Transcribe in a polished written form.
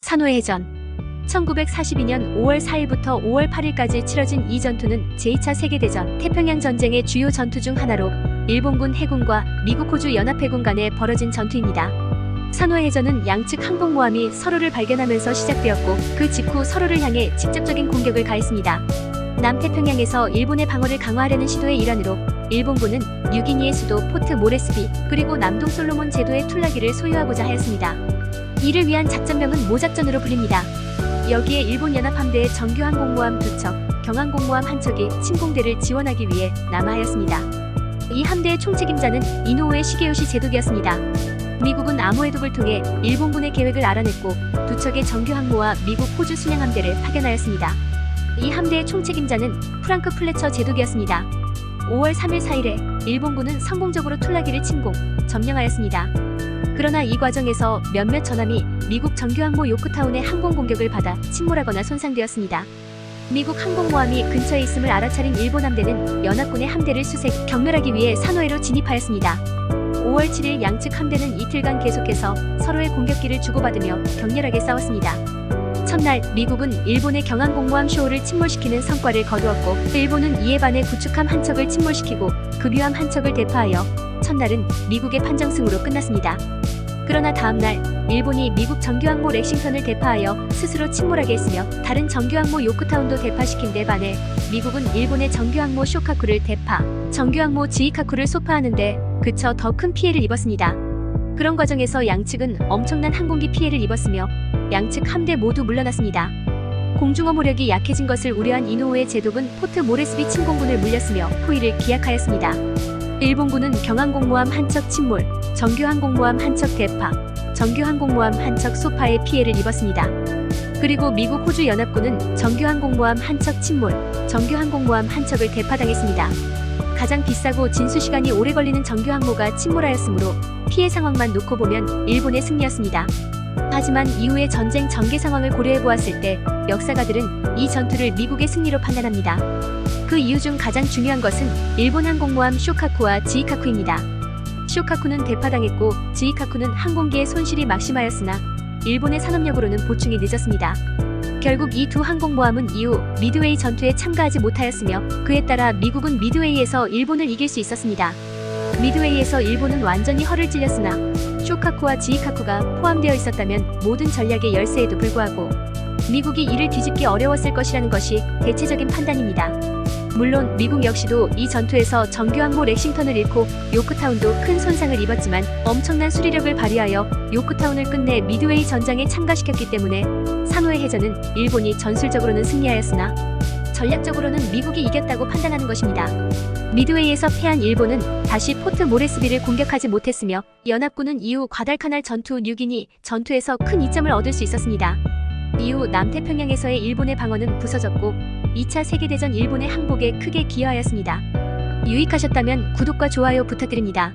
산호해전 1942년 5월 4일부터 5월 8일까지 치러진 이 전투는 제2차 세계대전 태평양 전쟁의 주요 전투 중 하나로 일본군 해군과 미국 호주 연합해군 간에 벌어진 전투입니다. 산호해전은 양측 항공모함이 서로를 발견하면서 시작되었고 그 직후 서로를 향해 직접적인 공격을 가했습니다. 남태평양에서 일본의 방어를 강화하려는 시도의 일환으로 일본군은 뉴기니의 수도 포트 모레스비 그리고 남동 솔로몬 제도의 툴라기를 소유하고자 하였습니다. 이를 위한 작전명은 모작전으로 불립니다. 여기에 일본 연합함대의 정규 항공모함 2척, 경항공모함 1척이 침공대를 지원하기 위해 남하하였습니다. 이 함대의 총책임자는 이노우에 시게요시 제독이었습니다. 미국은 암호 해독을 통해 일본군의 계획을 알아냈고 2척의 정규 항모와 미국 호주 순양함대를 파견하였습니다. 이 함대의 총책임자는 프랑크 플래처 제독이었습니다. 5월 3일 4일에 일본군은 성공적으로 툴라기를 침공, 점령하였습니다. 그러나 이 과정에서 몇몇 전함이 미국 정규 항모 요크타운의 항공 공격을 받아 침몰하거나 손상되었습니다. 미국 항공모함이 근처에 있음을 알아차린 일본 함대는 연합군의 함대를 수색, 경멸하기 위해 산호해로 진입하였습니다. 5월 7일 양측 함대는 이틀간 계속해서 서로의 공격기를 주고받으며 격렬하게 싸웠습니다. 첫날 미국은 일본의 경항공모함 쇼호를 침몰시키는 성과를 거두었고 일본은 이에 반해 구축함 한 척을 침몰시키고 급유함 한 척을 대파하여 첫날은 미국의 판정승으로 끝났습니다. 그러나 다음날 일본이 미국 정규항모 렉싱턴을 대파하여 스스로 침몰하게 했으며 다른 정규항모 요크타운도 대파시킨 데 반해 미국은 일본의 정규항모 쇼카쿠를 대파, 정규항모 지이카쿠를 소파하는데 그쳐 더 큰 피해를 입었습니다. 그런 과정에서 양측은 엄청난 항공기 피해를 입었으며 양측 함대 모두 물러났습니다. 공중어모력이 약해진 것을 우려한 이노우의 제독은 포트 모레스비 침공군을 물렸으며 포위를 기약하였습니다. 일본군은 경항공모함 한 척 침몰, 정규항공모함 한 척 대파, 정규항공모함 한 척 소파에 피해를 입었습니다. 그리고 미국 호주 연합군은 정규항공모함 한 척 침몰, 정규항공모함 한 척을 대파당했습니다. 가장 비싸고 진수시간이 오래 걸리는 정규항모가 침몰하였으므로 피해 상황만 놓고 보면 일본의 승리였습니다. 하지만 이후의 전쟁 전개 상황을 고려해보았을 때 역사가들은 이 전투를 미국의 승리로 판단합니다. 그 이유 중 가장 중요한 것은 일본 항공모함 쇼카쿠와 지이카쿠입니다. 쇼카쿠는 대파당했고 지이카쿠는 항공기의 손실이 막심하였으나 일본의 산업력으로는 보충이 늦었습니다. 결국 이 두 항공모함은 이후 미드웨이 전투에 참가하지 못하였으며 그에 따라 미국은 미드웨이에서 일본을 이길 수 있었습니다. 미드웨이에서 일본은 완전히 허를 찔렸으나 쇼카쿠와 지이카쿠가 포함되어 있었다면 모든 전략의 열세에도 불구하고 미국이 이를 뒤집기 어려웠을 것이라는 것이 대체적인 판단입니다. 물론 미국 역시도 이 전투에서 정규항모 렉싱턴을 잃고 요크타운도 큰 손상을 입었지만 엄청난 수리력을 발휘하여 요크타운을 끝내 미드웨이 전장에 참가시켰기 때문에 산호해 해전은 일본이 전술적으로는 승리하였으나 전략적으로는 미국이 이겼다고 판단하는 것입니다. 미드웨이에서 패한 일본은 다시 포트 모레스비를 공격하지 못했으며 연합군은 이후 과달카날 전투 뉴기니 전투에서 큰 이점을 얻을 수 있었습니다. 이후 남태평양에서의 일본의 방어는 부서졌고 2차 세계대전 일본의 항복에 크게 기여하였습니다. 유익하셨다면 구독과 좋아요 부탁드립니다.